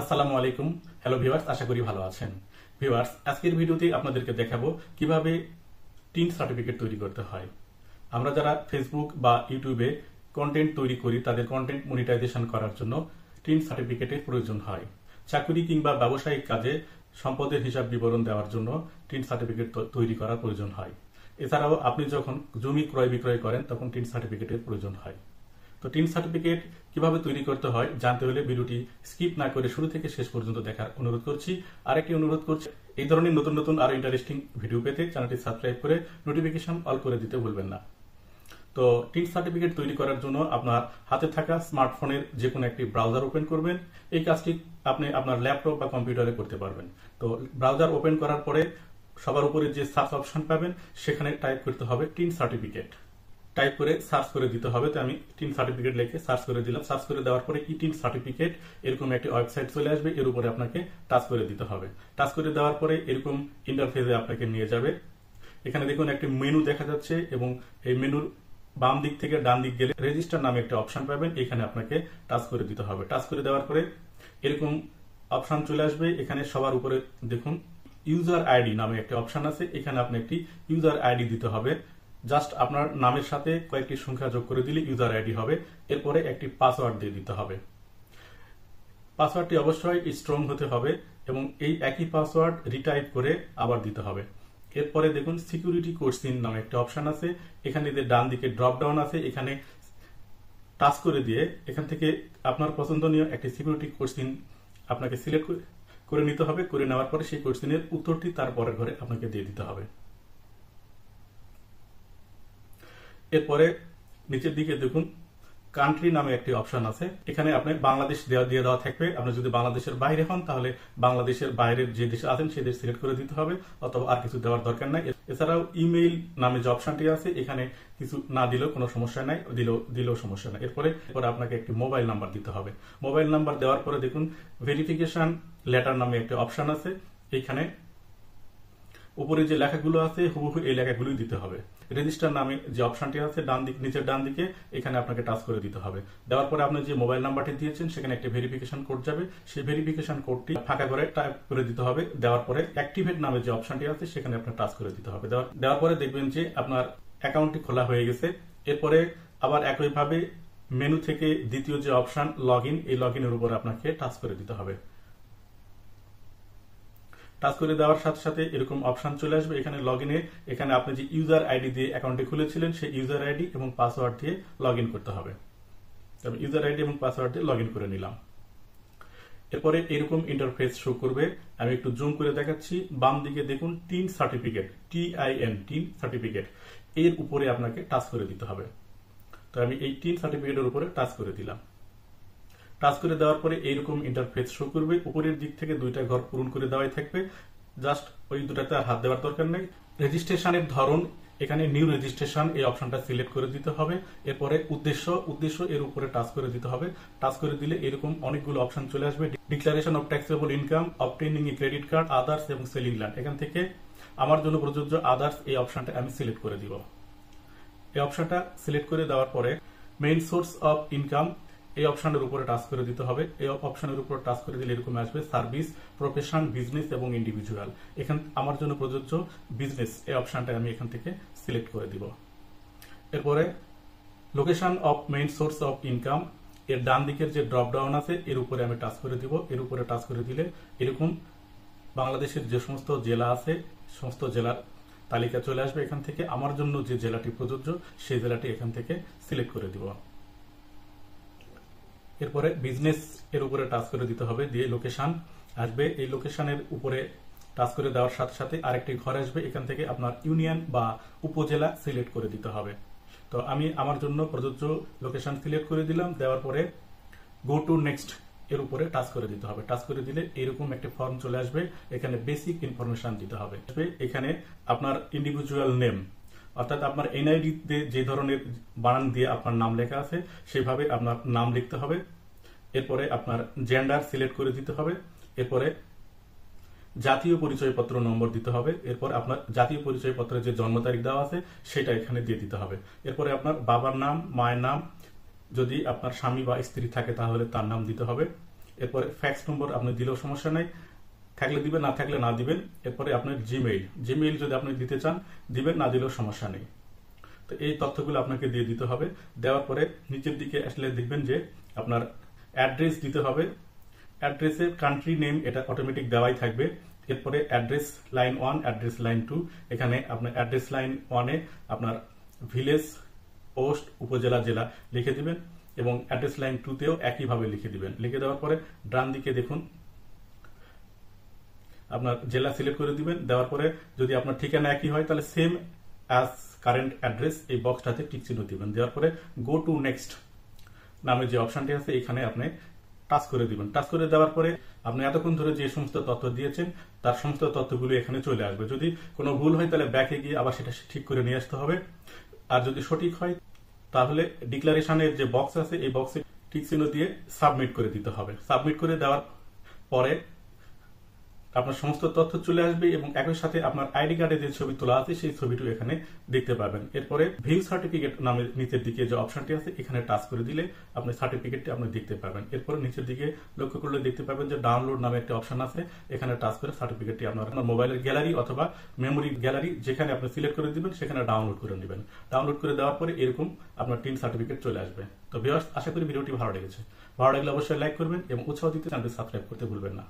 আসসালামু আলাইকুম। Hello viewers, আশা করি ভালো আছেন। ভিউয়ার্স, আজকের ভিডিওতে আপনাদেরকে দেখাবো কিভাবে টিন সার্টিফিকেট তৈরি করতে হয়। আমরা যারা ফেসবুক বা ইউটিউবে কন্টেন্ট তৈরি করি, তাদের কন্টেন্ট মনিটাইজেশন করার জন্য টিন সার্টিফিকেটের প্রয়োজন হয়। চাকরি কিংবা ব্যবসায়িক কাজে সম্পদের হিসাব বিবরণ দেওয়ার জন্য টিন সার্টিফিকেট তৈরি করার প্রয়োজন হয়। এছাড়াও আপনি যখন জমি ক্রয় বিক্রয় করেন তখন টিন সার্টিফিকেটের প্রয়োজন হয়। তো টিন সার্টিফিকেট কিভাবে তৈরি করতে হয় জানতে হলে ভিডিওটি স্কিপ না করে শুরু থেকে শেষ পর্যন্ত দেখার অনুরোধ করছি। আর একটি অনুরোধ করছি, এই ধরনের নতুন নতুন আরো ইন্টারেস্টিং ভিডিও পেতে চ্যানেলটি সাবস্ক্রাইব করে নোটিফিকেশন অল করে দিতে ভুলবেন না। তো টিন সার্টিফিকেট তৈরি করার জন্য আপনার হাতে থাকা স্মার্টফোনের যে কোনো একটি ব্রাউজার ওপেন করবেন। এই কাজটি আপনি আপনার ল্যাপটপ বা কম্পিউটারে করতে পারবেন। তো ব্রাউজার ওপেন করার পরে সবার উপরে যে সার্চ অপশন পাবেন সেখানে টাইপ করতে হবে টিন সার্টিফিকেট। টাইপ করে সার্চ করে দিতে হবে। তো আমি টিন সার্টিফিকেট লিখে সার্চ করে দিলাম। সার্চ করে দেওয়ার পরে ই টিন সার্টিফিকেট এরকম একটি ওয়েবসাইট চলে আসবে। এর উপরে আপনাকে টাচ করে দিতে হবে। টাচ করে দেওয়ার পরে এরকম ইন্টারফেসে আপনাকে নিয়ে যাবে। এখানে দেখুন একটি মেনু দেখা যাচ্ছে এবং এই মেনুর বাম দিক থেকে ডান দিক গেলে রেজিস্টার নামে একটা অপশন পাবেন। এখানে আপনাকে টাচ করে দিতে হবে। টাচ করে দেওয়ার পরে এরকম অপশন চলে আসবে। এখানে সবার উপরে দেখুন ইউজার আইডি নামে একটা অপশন আছে। এখানে আপনি একটি ইউজার আইডি দিতে হবে। জাস্ট আপনার নামের সাথে কয়েকটি সংখ্যা যোগ করে দিলে ইউজার আইডি হবে। এরপরে একটি পাসওয়ার্ড দিয়ে দিতে হবে। পাসওয়ার্ডটি অবশ্যই স্ট্রং হতে হবে এবং এই একই পাসওয়ার্ড রিটাইপ করে আবার দিতে হবে। এরপরে দেখুন সিকিউরিটি কোশ্চেন নামে একটা অপশন আছে। এখানে যে ডান দিকে ড্রপ ডাউন আছে, এখানে টাচ করে দিয়ে এখান থেকে আপনার পছন্দনীয় একটি সিকিউরিটি কোশ্চেন আপনাকে সিলেক্ট করে নিতে হবে। করে নেওয়ার পরে সেই কোশ্চেনের উত্তরটি তার পরের ঘরে আপনাকে দিয়ে দিতে হবে। এরপরে নিচের দিকে দেখুন কান্ট্রি নামে একটি অপশন আছে। এখানে আপনি বাংলাদেশ দিয়ে দেওয়া থাকবে। আপনি যদি বাংলাদেশের বাইরে হন তাহলে বাংলাদেশের বাইরের যে দেশে আছেন সেই দেশ সিলেক্ট করে দিতে হবে, অথবা আর কিছু দেওয়ার দরকার নাই। এছাড়াও ইমেইল নামে যে অপশনটি আছে এখানে কিছু না দিলেও কোনো সমস্যা নাই, দিলেও সমস্যা নাই। এরপরে আপনাকে একটি মোবাইল নাম্বার দিতে হবে। মোবাইল নাম্বার দেওয়ার পরে দেখুন ভেরিফিকেশন লেটার নামে একটা অপশন আছে। এখানে উপরে যে লেখাগুলো আছে হুবহু এই লেখাগুলোই দিতে হবে। রেজিস্টার নামে যে অপশনটি আছে নিচের ডান দিকে, এখানে আপনাকে টাচ করে দিতে হবে। দেওয়ার পরে আপনি যে মোবাইল নাম্বারটি দিয়েছেন সেখানে একটা ভেরিফিকেশন কোড যাবে। সেই ভেরিফিকেশন কোডটি ফাঁকা করে টাইপ করে দিতে হবে। দেওয়ার পরে অ্যাক্টিভেট নামে যে অপশনটি আছে সেখানে আপনার টাচ করে দিতে হবে। দেওয়ার পরে দেখবেন যে আপনার অ্যাকাউন্টটি খোলা হয়ে গেছে। এরপরে আবার একইভাবে মেনু থেকে দ্বিতীয় যে অপশন লগইন, এই লগইনের উপর আপনাকে টাচ করে দিতে হবে। টাচ করে দেওয়ার সাথে সাথে এরকম অপশন চলে আসবে। এখানে লগইনে এখানে আপনি যে ইউজার আইডি দিয়ে অ্যাকাউন্টটি খুলেছিলেন সেই ইউজার আইডি এবং পাসওয়ার্ড দিয়ে লগইন করতে হবে। তবে ইউজার আইডি এবং পাসওয়ার্ড দিয়ে লগইন করে নিলাম। এরপরে এরকম ইন্টারফেস শো করবে। আমি একটু জুম করে দেখাচ্ছি। বাম দিকে দেখুন tin certificate, TIN tin certificate, এর উপরে আপনাকে টাচ করে দিতে হবে। তো আমি এই টিন সার্টিফিকেটের উপরে টাচ করে দিলাম। টাচ করে দেওয়ার পরে এইরকম ইন্টারফেস শো করবে। উপরের দিক থেকে দুইটা ঘর পূরণ করে দেওয়াই থাকবে। জাস্ট ওই দুটাতে আর হাত দেওয়ার দরকার নেই। রেজিস্ট্রেশনের ধরন এখানে নিউ রেজিস্ট্রেশন এই অপশনটা সিলেক্ট করে দিতে হবে। এরপরে উদ্দেশ্য এর উপরে টাচ করে দিতে হবে। টাচ করে দিলে এরকম অনেকগুলো অপশন চলে আসবে। Declaration of taxable income, obtaining A credit card, others এবং সেলিং ল্যান্ড। এখান থেকে আমার জন্য প্রযোজ্য আদার্স এই অপশনটা আমি সিলেক্ট করে দিব। এই অপশনটা সিলেক্ট করে দেওয়ার পরে মেইন সোর্স অফ ইনকাম এই অপশনের উপরে টাচ করে দিতে হবে। এই অপশনের উপর টাচ করে দিলে এরকম আসবে সার্ভিস, প্রফেশন, বিজনেস এবং ইন্ডিভিজুয়াল। এখান আমার জন্য প্রযোজ্য বিজনেস এই অপশনটা আমি এখান থেকে সিলেক্ট করে দিব। এরপরে location of main source of income এর ডান দিকের যে ড্রপ ডাউন আছে এর উপরে আমি টাচ করে দিব। এর উপরে টাচ করে দিলে এরকম বাংলাদেশের যে সমস্ত জেলা আছে সমস্ত জেলার তালিকা চলে আসবে। এখান থেকে আমার জন্য যে জেলাটি প্রযোজ্য সেই জেলাটি এখান থেকে সিলেক্ট করে দিব। এরপরে বিজনেস এর উপরে টাচ করে দিতে হবে, দিয়ে লোকেশন আসবে। এই লোকেশনের উপরে টাচ করে দেওয়ার সাথে সাথে আরেকটি ঘর আসবে। এখান থেকে আপনার ইউনিয়ন বা উপজেলা সিলেক্ট করে দিতে হবে। তো আমি আমার জন্য প্রযোজ্য লোকেশন সিলেক্ট করে দিলাম। দেওয়ার পরে গো টু নেক্সট এর উপরে টাচ করে দিতে হবে। টাচ করে দিলে এরকম একটা ফর্ম চলে আসবে। এখানে বেসিক ইনফরমেশন দিতে হবে। এখানে আপনার ইন্ডিভিজুয়াল নেম অর্থাৎ আপনার NID তে যে ধরনের বানান দিয়ে আপনার নাম লেখা আছে সেভাবে আপনার নাম লিখতে হবে। এরপরে আপনার জেন্ডার সিলেক্ট করে দিতে হবে। এরপরে জাতীয় পরিচয়পত্র নম্বর দিতে হবে। এরপর আপনার জাতীয় পরিচয়পত্রের যে জন্ম তারিখ দেওয়া আছে সেটা এখানে দিয়ে দিতে হবে। এরপরে আপনার বাবার নাম, মায়ের নাম, যদি আপনার স্বামী বা স্ত্রী থাকে তাহলে তার নাম দিতে হবে। এরপরে ফ্যাক্স নম্বর আপনি দিলেও সমস্যা নাই, থাকলে দিবেন, না থাকলে না দিবেন। এরপরে আপনার জিমেইল যদি আপনি দিতে চান দিবেন, না দিলেও সমস্যা নেই। তো এই তথ্যগুলো আপনাকে দিয়ে দিতে হবে। দেওয়ার পরে নিচের দিকে আসলে দেখবেন যে আপনার অ্যাড্রেস দিতে হবে। অ্যাড্রেসের কান্ট্রি নেম এটা অটোমেটিক দেওয়াই থাকবে। এরপরে অ্যাড্রেস লাইন 1, অ্যাড্রেস লাইন 2, এখানে আপনার অ্যাড্রেস লাইন 1-এ আপনার ভিলেজ, পোস্ট, উপজেলা, জেলা লিখে দিবেন এবং অ্যাড্রেস লাইন 2-তেও একইভাবে লিখে দিবেন। লিখে দেওয়ার পরে ডান দিকে দেখুন আপনার জেলা সিলেক্ট করে দিবেন। দেওয়ার পরে যদি আপনার ঠিকানা একই হয় তাহলে সেম অ্যাজ কারেন্ট অ্যাড্রেস এই বক্সটাতে টিক চিহ্ন দিবেন। দেওয়ার পরে গো টু নেক্সট নামে যে অপশনটি আছে এখানে আপনি টাচ করে দিবেন। টাচ করে দেওয়ার পরে আপনি এতক্ষণ ধরে যে সমস্ত তথ্য দিয়েছেন তার সমস্ত তথ্যগুলো এখানে চলে আসবে। যদি কোনো ভুল হয় তাহলে ব্যাকে গিয়ে আবার সেটা ঠিক করে নিয়ে আসতে হবে। আর যদি সঠিক হয় তাহলে ডিক্লারেশনের যে বক্স আছে এই বক্সে টিক চিহ্ন দিয়ে সাবমিট করে দিতে হবে। সাবমিট করে দেওয়ার পরে আপনার সমস্ত তথ্য চলে আসবে এবং একই সাথে আপনার আইডি কার্ডে যে ছবি তোলা আছে সেই ছবিটিও এখানে দেখতে পাবেন। এরপরে ভিউ সার্টিফিকেট নামে নিচের দিকে যে অপশনটি আছে এখানে টাচ করে দিলে আপনি সার্টিফিকেটটি আপনি দেখতে পাবেন। এরপরে নিচের দিকে লক্ষ্য করলে দেখতে পাবেন যে ডাউনলোড নামে একটা অপশন আছে, এখানে টাচ করে সার্টিফিকেটটি আপনার মোবাইলের গ্যালারি অথবা মেমোরি গ্যালারি যেখানে আপনি সিলেক্ট করে দিবেন সেখানে ডাউনলোড করে নেবেন। ডাউনলোড করে দেওয়ার পরে এরকম আপনার টিন সার্টিফিকেট চলে আসবে। তো ভিউয়ার্স, আশা করি ভিডিওটি ভালো লেগেছে। ভালো লাগলে অবশ্যই লাইক করবেন এবং উৎসাহ দিতে চ্যানেলটি সাবস্ক্রাইব করতে ভুলবেন না।